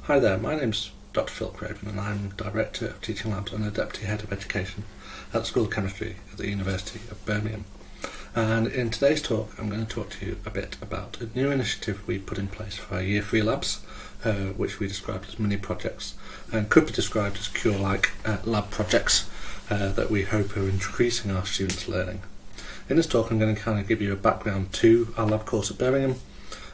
Hi there, my name's Dr. Phil Craven and I'm Director of Teaching Labs and a Deputy Head of Education at the School of Chemistry at the University of Birmingham. And in today's talk I'm going to talk to you a bit about a new initiative we put in place for our Year 3 labs, which we described as mini projects and could be described as cure-like lab projects that we hope are increasing our students' learning. In this talk I'm going to kind of give you a background to our lab course at Birmingham,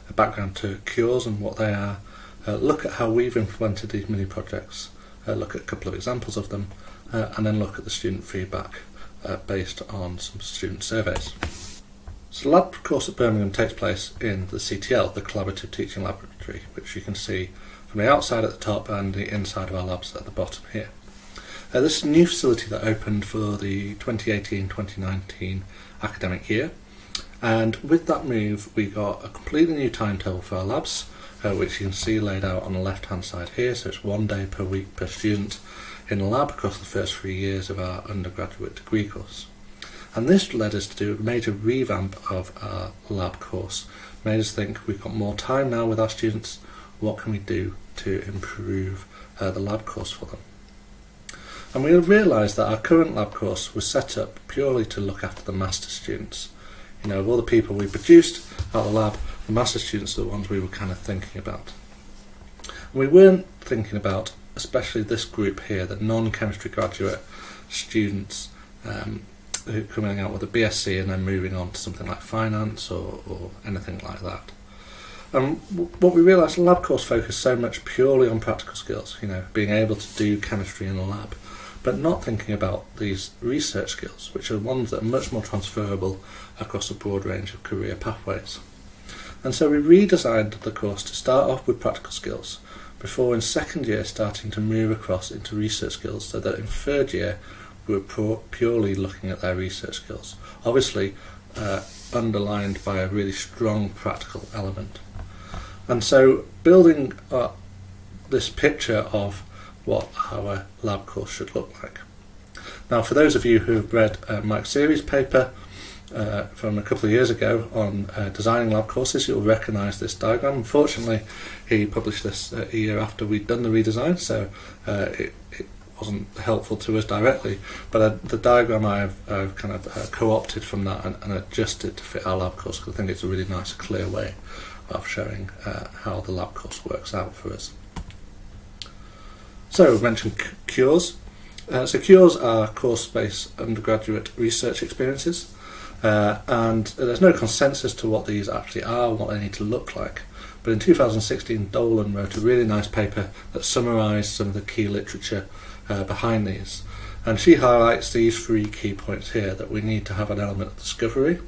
a background to cures and what they are, look at how we've implemented these mini projects, look at a couple of examples of them, and then look at the student feedback based on some student surveys. So the lab course at Birmingham takes place in the CTL, the Collaborative Teaching Laboratory, which you can see from the outside at the top and the inside of our labs at the bottom here. This is a new facility that opened for the 2018-2019 academic year, and with that move we got a completely new timetable for our labs, which you can see laid out on the left hand side here. So it's 1 day per week per student in the lab across the first 3 years of our undergraduate degree course. And this led us to do a major revamp of our lab course, made us think we've got more time now with our students, what can we do to improve the lab course for them. And we realised that our current lab course was set up purely to look after the master students. You know, of all the people we produced out of the lab, the master students are the ones we were kind of thinking about. And we weren't thinking about, especially this group here, the non-chemistry graduate students who are coming out with a BSc and then moving on to something like finance or anything like that. And what we realised, the lab course focused so much purely on practical skills, you know, being able to do chemistry in the lab, but not thinking about these research skills, which are ones that are much more transferable across a broad range of career pathways. And so we redesigned the course to start off with practical skills, before in second year starting to move across into research skills, so that in third year we were purely looking at their research skills, obviously underlined by a really strong practical element. And so building this picture of what our lab course should look like. Now, for those of you who have read Mike's series paper from a couple of years ago on designing lab courses, you'll recognise this diagram. Unfortunately, he published this a year after we'd done the redesign, so it wasn't helpful to us directly, but the diagram I've kind of co-opted from that and adjusted to fit our lab course, because I think it's a really nice, clear way of showing how the lab course works out for us. So we've mentioned cures. So cures are course-based undergraduate research experiences, and there's no consensus to what these actually are and what they need to look like. But in 2016, Dolan wrote a really nice paper that summarised some of the key literature behind these. And she highlights these 3 key points here: that we need to have an element of discovery,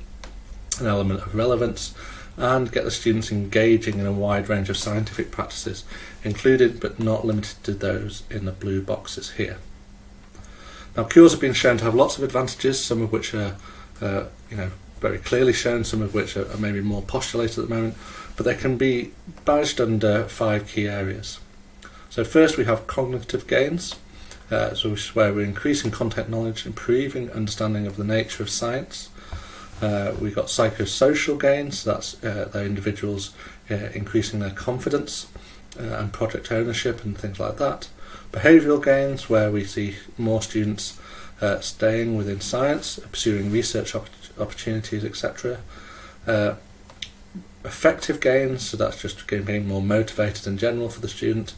an element of relevance, and get the students engaging in a wide range of scientific practices, included but not limited to those in the blue boxes here. Now, cures have been shown to have lots of advantages, some of which are very clearly shown, some of which are maybe more postulated at the moment, but they can be badged under 5 key areas. So first we have cognitive gains, which is where we're increasing content knowledge, improving understanding of the nature of science. We've got psychosocial gains, so that's the individuals increasing their confidence and project ownership and things like that. Behavioural gains, where we see more students staying within science, pursuing research opportunities, etc. Affective gains, so that's just being more motivated in general for the student,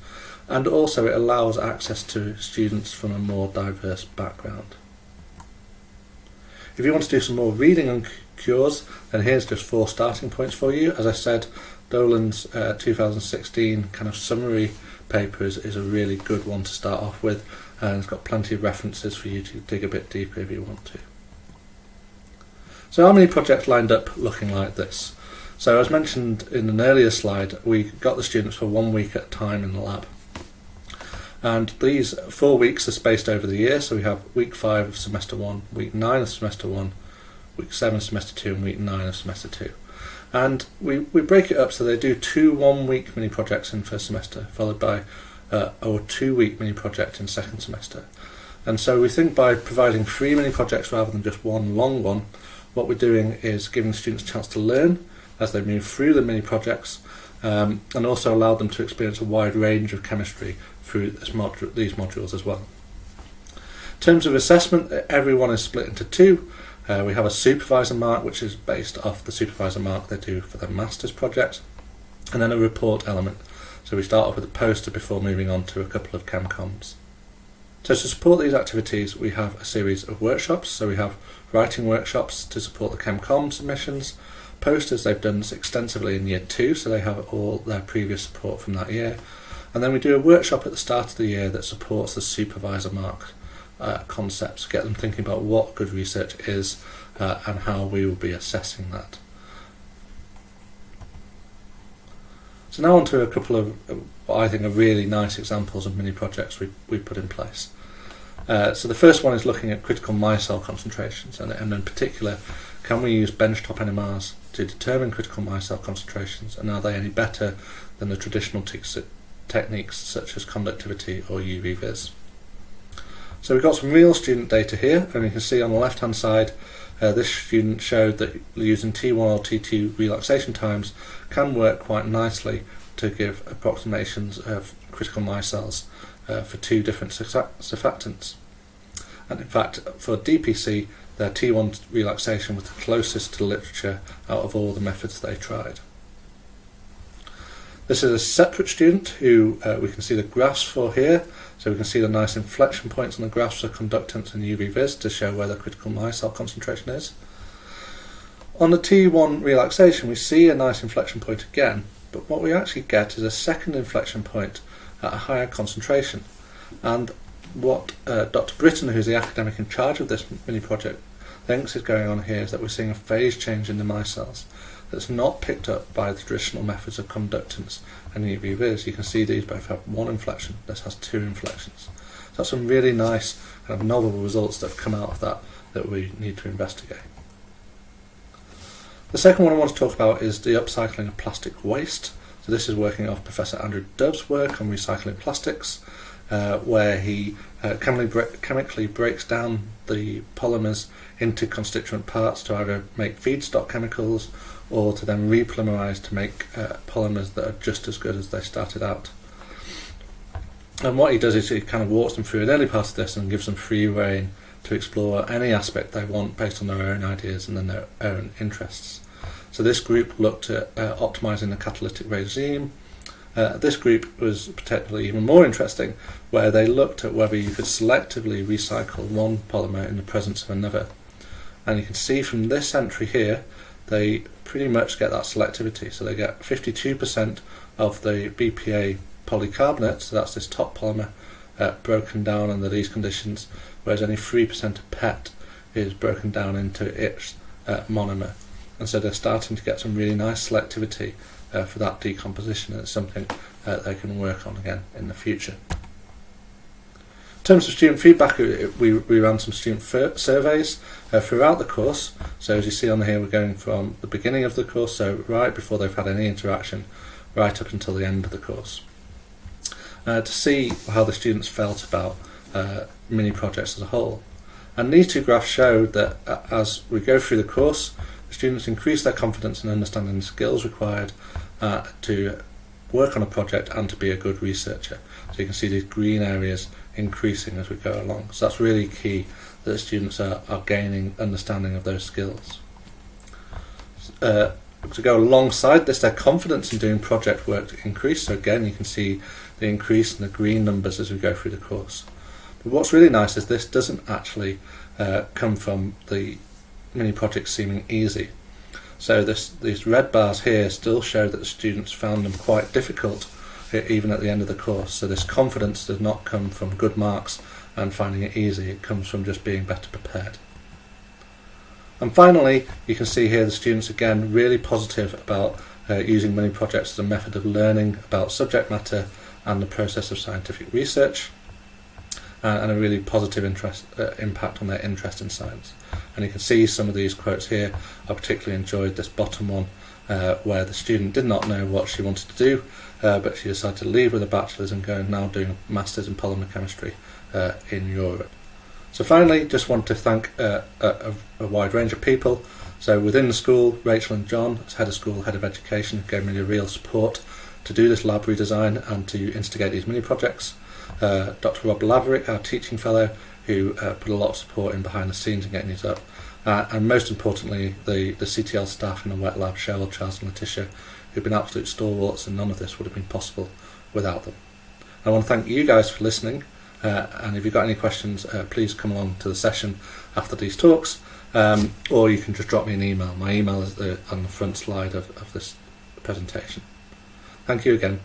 and also it allows access to students from a more diverse background. If you want to do some more reading on cures, then here's just 4 starting points for you. As I said, Dolan's 2016 kind of summary paper is a really good one to start off with, and it's got plenty of references for you to dig a bit deeper if you want to. So our mini project lined up looking like this. So as mentioned in an earlier slide, we got the students for 1 week at a time in the lab. And these 4 weeks are spaced over the year, so we have week 5 of semester 1, week 9 of semester 1, week 7 of semester 2, and week 9 of semester 2. And we break it up so they do 2 1-week mini projects in first semester, followed by a 2-week mini project in second semester. And so we think by providing 3 mini projects rather than just 1 long one, what we're doing is giving students a chance to learn as they move through the mini projects, and also allowed them to experience a wide range of chemistry through these modules as well. In terms of assessment, everyone is split into two. We have a supervisor mark, which is based off the supervisor mark they do for their master's project, and then a report element. So we start off with a poster before moving on to a couple of ChemComs. So to support these activities, we have a series of workshops. So we have writing workshops to support the ChemCom submissions, posters they've done extensively in year 2, so they have all their previous support from that year, and then we do a workshop at the start of the year that supports the supervisor mark concepts, get them thinking about what good research is and how we will be assessing that. So now on to a couple of what I think are really nice examples of mini projects we put in place. So the first one is looking at critical Micelle concentrations, and in particular, can we use benchtop NMRs to determine critical Micelle concentrations, and are they any better than the traditional techniques such as conductivity or UV-Vis? So we've got some real student data here, and you can see on the left hand side this student showed that using T1 or T2 relaxation times can work quite nicely to give approximations of critical micelles for 2 different surfactants. And in fact, for DPC, their T1 relaxation was the closest to the literature out of all the methods they tried. This is a separate student who we can see the graphs for here, so we can see the nice inflection points on the graphs for conductance and UV-Vis to show where the critical micelle concentration is. On the T1 relaxation, we see a nice inflection point again, but what we actually get is a second inflection point at a higher concentration. And what Dr. Britton, who's the academic in charge of this mini project, thinks is going on here is that we're seeing a phase change in the micelles that's not picked up by the traditional methods of conductance and UV-Vis. You can see these both have 1 inflection, this has 2 inflections. So that's some really nice kind of novel results that have come out of that we need to investigate. The second one I want to talk about is the upcycling of plastic waste. So this is working off Professor Andrew Dove's work on recycling plastics, where he chemically breaks down the polymers into constituent parts to either make feedstock chemicals or to then repolymerize to make polymers that are just as good as they started out. And what he does is he kind of walks them through an early part of this and gives them free rein to explore any aspect they want based on their own ideas and then their own interests. So this group looked at optimizing the catalytic regime. This group was particularly even more interesting, where they looked at whether you could selectively recycle one polymer in the presence of another. And you can see from this entry here, they pretty much get that selectivity. So they get 52% of the BPA polycarbonate, so that's this top polymer, broken down under these conditions, whereas only 3% of PET is broken down into its monomer. And so they're starting to get some really nice selectivity for that decomposition, and it's something they can work on again in the future. In terms of student feedback, we ran some student surveys throughout the course. So as you see on here, we're going from the beginning of the course, so right before they've had any interaction, right up until the end of the course, to see how the students felt about mini projects as a whole. And these 2 graphs show that as we go through the course, the students increase their confidence in understanding the skills required to work on a project and to be a good researcher. So you can see these green areas increasing as we go along. So that's really key, that the students are gaining understanding of those skills. To go alongside this, their confidence in doing project work increased. So again, you can see the increase in the green numbers as we go through the course. But what's really nice is this doesn't actually come from the mini projects seeming easy. So these red bars here still show that the students found them quite difficult even at the end of the course. So this confidence does not come from good marks and finding it easy, it comes from just being better prepared. And finally, you can see here the students again really positive about using mini projects as a method of learning about subject matter and the process of scientific research, and a really positive impact on their interest in science. And you can see some of these quotes here. I particularly enjoyed this bottom one, where the student did not know what she wanted to do, but she decided to leave with a bachelor's and go now doing a master's in polymer chemistry in Europe. So finally, just want to thank a wide range of people. So within the school, Rachel and John, as head of school, head of education, gave me real support to do this lab redesign and to instigate these mini projects. Dr. Rob Laverick, our teaching fellow, who put a lot of support in behind the scenes in getting these up. And most importantly, the CTL staff in the wet lab, Cheryl, Charles and Letitia, who've been absolute stalwarts, and none of this would have been possible without them. I want to thank you guys for listening, and if you've got any questions, please come along to the session after these talks, or you can just drop me an email. My email is on the front slide of this presentation. Thank you again.